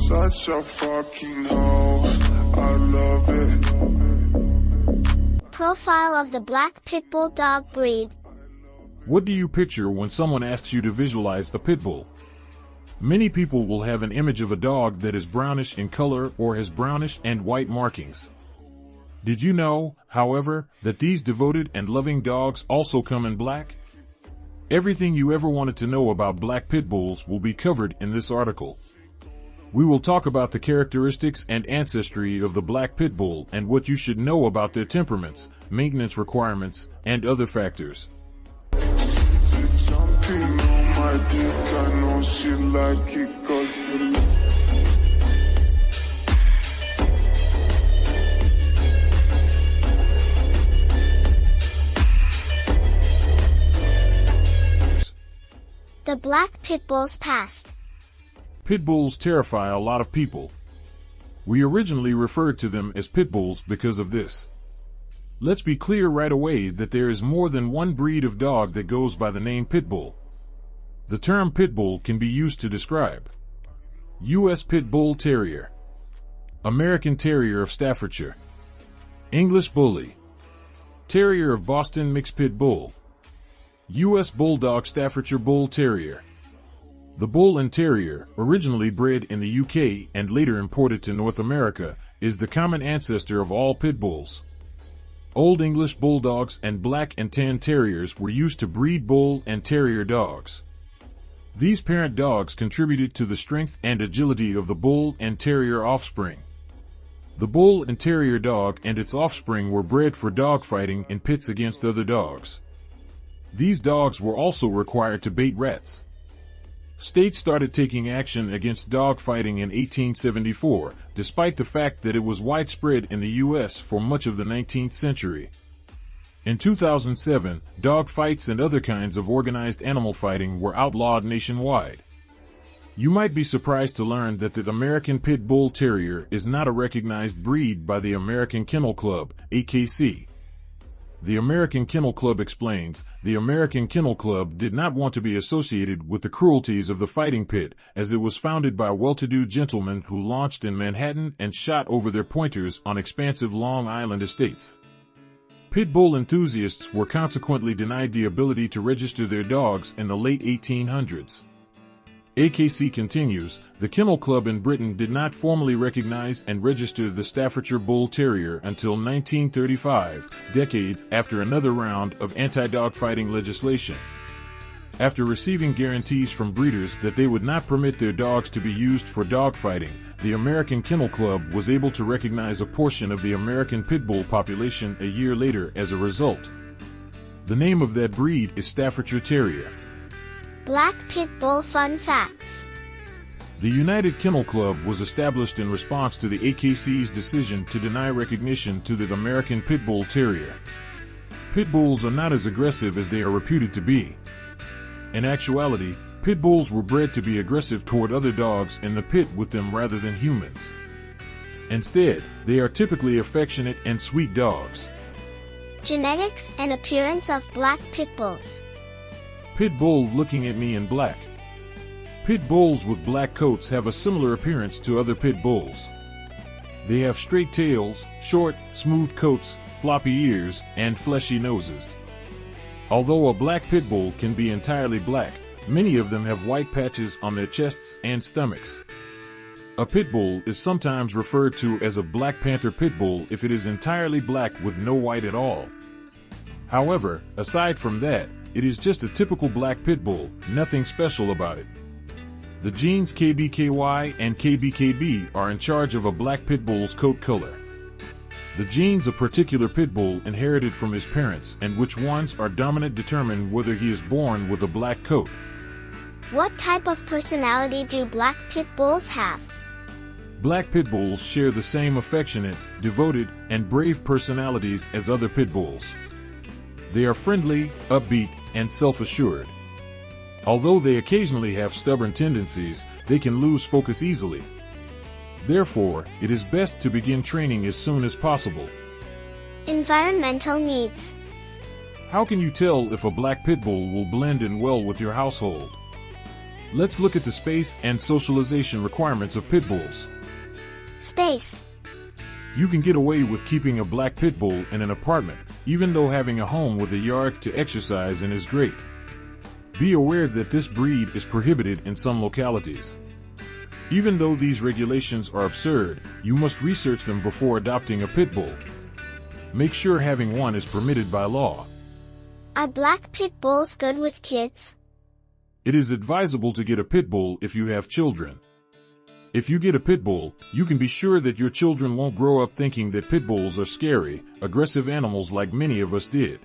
Such a fucking hoe, I love it. Profile of the black Pitbull Dog Breed. What do you picture when someone asks you to visualize a pit bull? Many people will have an image of a dog that is brownish in color or has brownish and white markings. Did you know, however, that these devoted and loving dogs also come in black? Everything you ever wanted to know about black pit bulls will be covered in this article. We will talk about the characteristics and ancestry of the black pit bull and what you should know about their temperaments, maintenance requirements, and other factors. The black pit bull's past. Pit bulls terrify a lot of people. We originally referred to them as pit bulls because of this. Let's be clear right away that there is more than one breed of dog that goes by the name pit bull. The term pit bull can be used to describe U.S. Pit Bull Terrier, American Terrier of Staffordshire, English Bully, Terrier of Boston Mixed Pit Bull, U.S. Bulldog Staffordshire Bull Terrier. The Bull and Terrier, originally bred in the UK and later imported to North America, is the common ancestor of all pit bulls. Old English Bulldogs and Black and Tan Terriers were used to breed Bull and Terrier dogs. These parent dogs contributed to the strength and agility of the Bull and Terrier offspring. The Bull and Terrier dog and its offspring were bred for dogfighting in pits against other dogs. These dogs were also required to bait rats. States started taking action against dogfighting in 1874, despite the fact that it was widespread in the U.S. for much of the 19th century. In 2007, dog fights and other kinds of organized animal fighting were outlawed nationwide. You might be surprised to learn that the American Pit Bull Terrier is not a recognized breed by the American Kennel Club, AKC. The American Kennel Club explains, the American Kennel Club did not want to be associated with the cruelties of the fighting pit, as it was founded by well-to-do gentlemen who launched in Manhattan and shot over their pointers on expansive Long Island estates. Pit bull enthusiasts were consequently denied the ability to register their dogs in the late 1800s. AKC continues, the Kennel Club in Britain did not formally recognize and register the Staffordshire Bull Terrier until 1935, decades after another round of anti-dogfighting legislation. After receiving guarantees from breeders that they would not permit their dogs to be used for dogfighting, the American Kennel Club was able to recognize a portion of the American Pit Bull population a year later as a result. The name of that breed is Staffordshire Terrier. Black Pit Bull Fun Facts. The United Kennel Club was established in response to the AKC's decision to deny recognition to the American Pit Bull Terrier. Pit bulls are not as aggressive as they are reputed to be. In actuality, pit bulls were bred to be aggressive toward other dogs in the pit with them rather than humans. Instead, they are typically affectionate and sweet dogs. Genetics and appearance of black pit bulls. Pit bull looking at me in black. Pit bulls with black coats have a similar appearance to other pit bulls. They have straight tails, short, smooth coats, floppy ears, and fleshy noses. Although a black pit bull can be entirely black, many of them have white patches on their chests and stomachs. A pit bull is sometimes referred to as a black panther pit bull if it is entirely black with no white at all. However, aside from that, it is just a typical black pit bull, nothing special about it. The genes KBKY and KBKB are in charge of a black pit bull's coat color. The genes a particular pit bull inherited from his parents and which ones are dominant determine whether he is born with a black coat. What type of personality do black pit bulls have? Black pit bulls share the same affectionate, devoted, and brave personalities as other pit bulls. They are friendly, upbeat, and self-assured. Although they occasionally have stubborn tendencies, they can lose focus easily. Therefore, it is best to begin training as soon as possible. Environmental needs. How can you tell if a black pit bull will blend in well with your household? Let's look at the space and socialization requirements of pit bulls. Space. You can get away with keeping a black pit bull in an apartment, even though having a home with a yard to exercise in is great. Be aware that this breed is prohibited in some localities. Even though these regulations are absurd, you must research them before adopting a pit bull. Make sure having one is permitted by law. Are black pit bulls good with kids? It is advisable to get a pit bull if you have children. If you get a pit bull, you can be sure that your children won't grow up thinking that pit bulls are scary, aggressive animals like many of us did.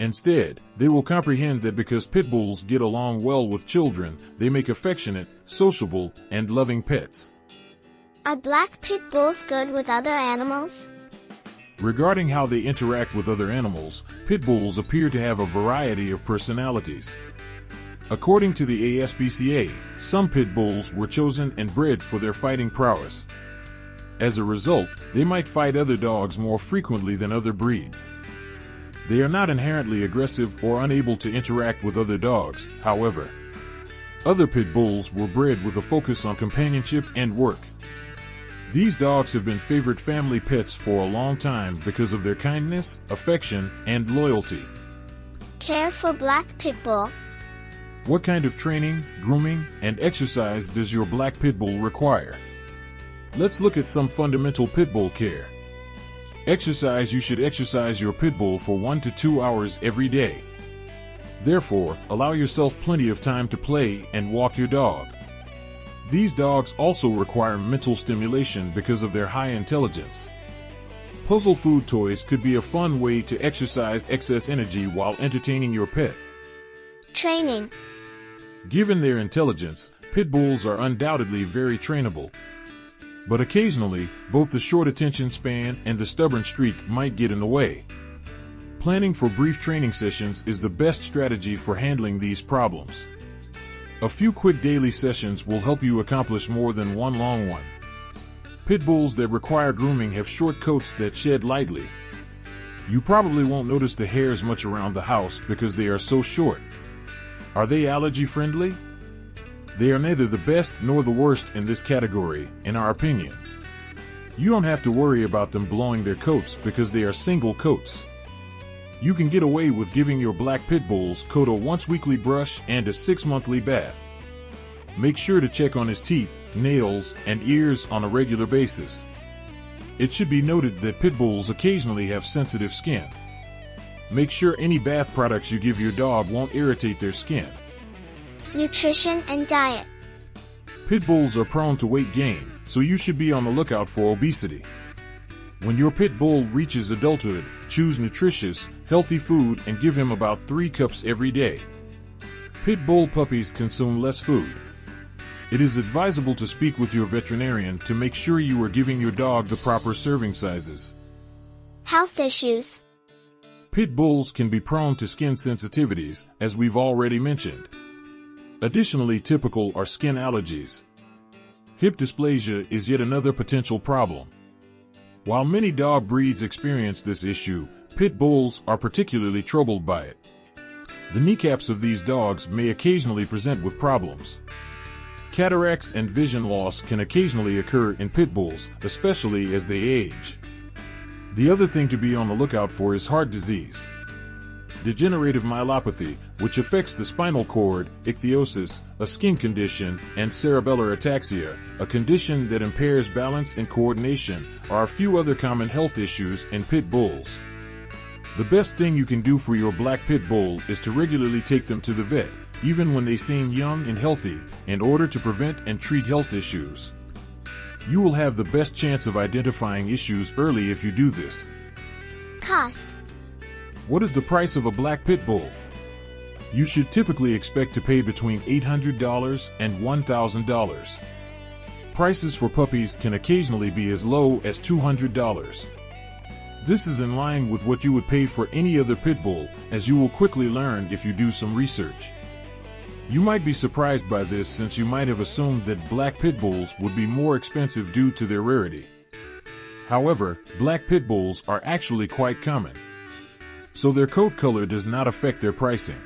Instead, they will comprehend that because pit bulls get along well with children, they make affectionate, sociable, and loving pets. Are black pit bulls good with other animals? Regarding how they interact with other animals, pit bulls appear to have a variety of personalities. According to the ASPCA, some pit bulls were chosen and bred for their fighting prowess. As a result, they might fight other dogs more frequently than other breeds. They are not inherently aggressive or unable to interact with other dogs, however. Other pit bulls were bred with a focus on companionship and work. These dogs have been favorite family pets for a long time because of their kindness, affection, and loyalty. Care for black pit bull. What kind of training, grooming, and exercise does your black pit bull require? Let's look at some fundamental pit bull care. Exercise. You should exercise your pit bull for 1 to 2 hours every day. Therefore, allow yourself plenty of time to play and walk your dog. These dogs also require mental stimulation because of their high intelligence. Puzzle food toys could be a fun way to exercise excess energy while entertaining your pet. Training. Given their intelligence, pit bulls are undoubtedly very trainable. But occasionally, both the short attention span and the stubborn streak might get in the way. Planning for brief training sessions is the best strategy for handling these problems. A few quick daily sessions will help you accomplish more than one long one. Pit bulls that require grooming have short coats that shed lightly. You probably won't notice the hairs much around the house because they are so short. Are they allergy friendly? They are neither the best nor the worst in this category, in our opinion. You don't have to worry about them blowing their coats because they are single coats. You can get away with giving your black pit bull's coat a once-weekly brush and a 6-monthly bath. Make sure to check on his teeth, nails, and ears on a regular basis. It should be noted that pit bulls occasionally have sensitive skin. Make sure any bath products you give your dog won't irritate their skin. Nutrition and diet. Pit bulls are prone to weight gain, so you should be on the lookout for obesity. When your pit bull reaches adulthood, choose nutritious, healthy food and give him about 3 cups every day. Pit bull puppies consume less food. It is advisable to speak with your veterinarian to make sure you are giving your dog the proper serving sizes. Health issues. Pit bulls can be prone to skin sensitivities, as we've already mentioned. Additionally, typical are skin allergies. Hip dysplasia is yet another potential problem. While many dog breeds experience this issue, pit bulls are particularly troubled by it. The kneecaps of these dogs may occasionally present with problems. Cataracts and vision loss can occasionally occur in pit bulls, especially as they age. The other thing to be on the lookout for is heart disease. Degenerative myelopathy, which affects the spinal cord, ichthyosis, a skin condition, and cerebellar ataxia, a condition that impairs balance and coordination, are a few other common health issues in pit bulls. The best thing you can do for your black pit bull is to regularly take them to the vet, even when they seem young and healthy, in order to prevent and treat health issues. You will have the best chance of identifying issues early if you do this. Cost. What is the price of a black pit bull? You should typically expect to pay between $800 and $1,000. Prices for puppies can occasionally be as low as $200. This is in line with what you would pay for any other pit bull, as you will quickly learn if you do some research. You might be surprised by this since you might have assumed that black pit bulls would be more expensive due to their rarity. However, black pit bulls are actually quite common, so their coat color does not affect their pricing.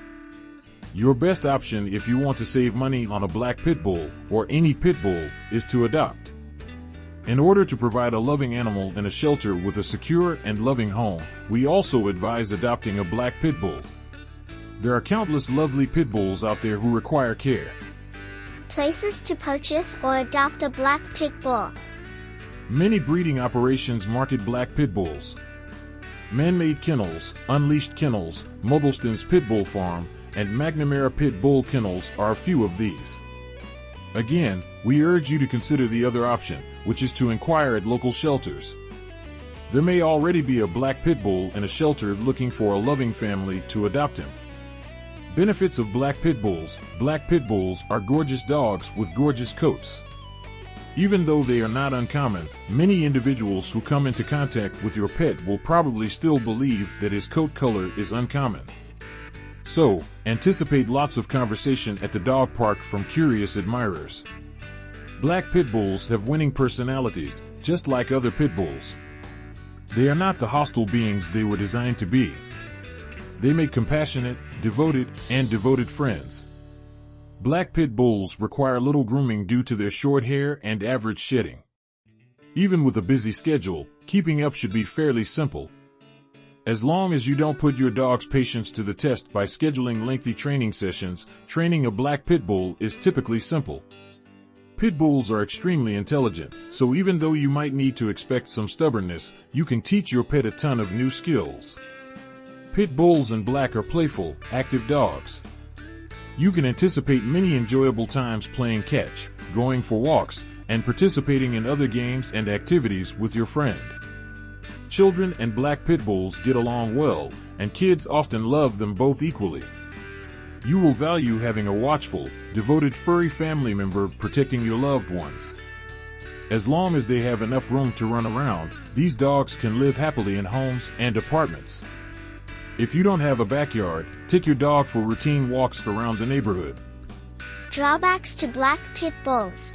Your best option if you want to save money on a black pit bull, or any pit bull, is to adopt. In order to provide a loving animal in a shelter with a secure and loving home, we also advise adopting a black pit bull. There are countless lovely pit bulls out there who require care. Places to purchase or adopt a black pit bull. Many breeding operations market black pit bulls. Man-made kennels, Unleashed Kennels, Mobbleston's Pit Bull Farm, and McNamara Pit Bull Kennels are a few of these. Again, we urge you to consider the other option, which is to inquire at local shelters. There may already be a black pit bull in a shelter looking for a loving family to adopt him. Benefits of black pit bulls. Black pit bulls are gorgeous dogs with gorgeous coats. Even though they are not uncommon, many individuals who come into contact with your pet will probably still believe that his coat color is uncommon. So, anticipate lots of conversation at the dog park from curious admirers. Black pit bulls have winning personalities, just like other pit bulls. They are not the hostile beings they were designed to be. They make compassionate, devoted friends. Black pit bulls require little grooming due to their short hair and average shedding. Even with a busy schedule, keeping up should be fairly simple. As long as you don't put your dog's patience to the test by scheduling lengthy training sessions, training a black pit bull is typically simple. Pit bulls are extremely intelligent, so even though you might need to expect some stubbornness, you can teach your pet a ton of new skills. Pit bulls and black are playful, active dogs. You can anticipate many enjoyable times playing catch, going for walks, and participating in other games and activities with your friend. Children and black pit bulls get along well, and kids often love them both equally. You will value having a watchful, devoted furry family member protecting your loved ones. As long as they have enough room to run around, these dogs can live happily in homes and apartments. If you don't have a backyard, take your dog for routine walks around the neighborhood. Drawbacks to black pit bulls.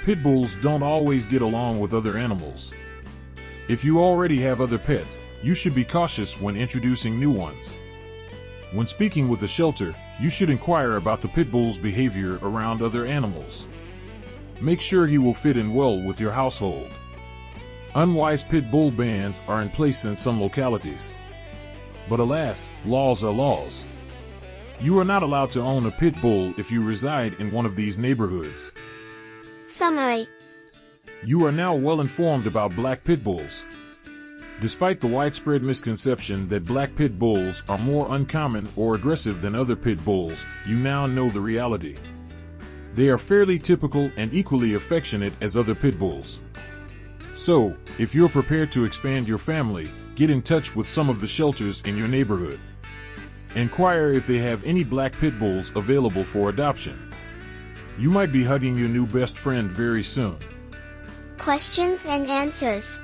Pit bulls don't always get along with other animals. If you already have other pets, you should be cautious when introducing new ones. When speaking with a shelter, you should inquire about the pit bull's behavior around other animals. Make sure he will fit in well with your household. Unwise pit bull bans are in place in some localities. But alas, laws are laws. You are not allowed to own a pit bull if you reside in one of these neighborhoods. Summary. You are now well informed about black pit bulls. Despite the widespread misconception that black pit bulls are more uncommon or aggressive than other pit bulls, you now know the reality. They are fairly typical and equally affectionate as other pit bulls. So, if you're prepared to expand your family, get in touch with some of the shelters in your neighborhood. Inquire if they have any black pit bulls available for adoption. You might be hugging your new best friend very soon. Questions and answers.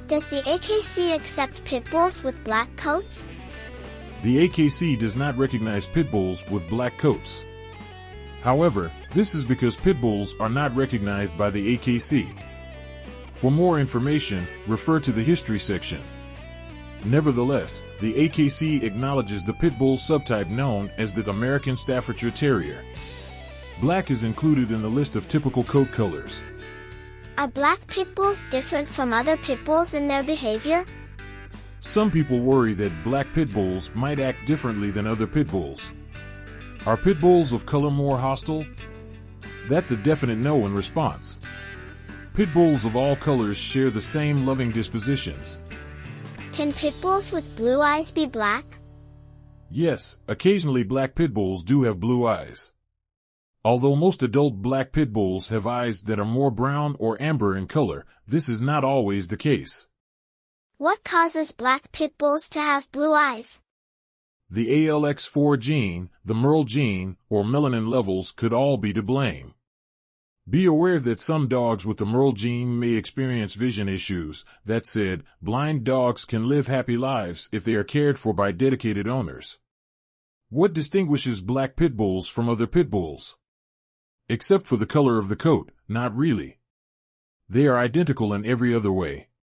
Does the AKC accept pit bulls with black coats? The AKC does not recognize pit bulls with black coats. However, this is because pit bulls are not recognized by the AKC. For more information, refer to the history section. Nevertheless, the AKC acknowledges the pit bull subtype known as the American Staffordshire Terrier. Black is included in the list of typical coat colors. Are black pit bulls different from other pit bulls in their behavior? Some people worry that black pit bulls might act differently than other pit bulls. Are pit bulls of color more hostile? That's a definite no in response. Pit bulls of all colors share the same loving dispositions. Can pit bulls with blue eyes be black? Yes, occasionally black pit bulls do have blue eyes. Although most adult black pit bulls have eyes that are more brown or amber in color, this is not always the case. What causes black pit bulls to have blue eyes? The ALX4 gene, the MERL gene, or melanin levels could all be to blame. Be aware that some dogs with the MERL gene may experience vision issues. That said, blind dogs can live happy lives if they are cared for by dedicated owners. What distinguishes black pit bulls from other pit bulls? Except for the color of the coat, not really. They are identical in every other way.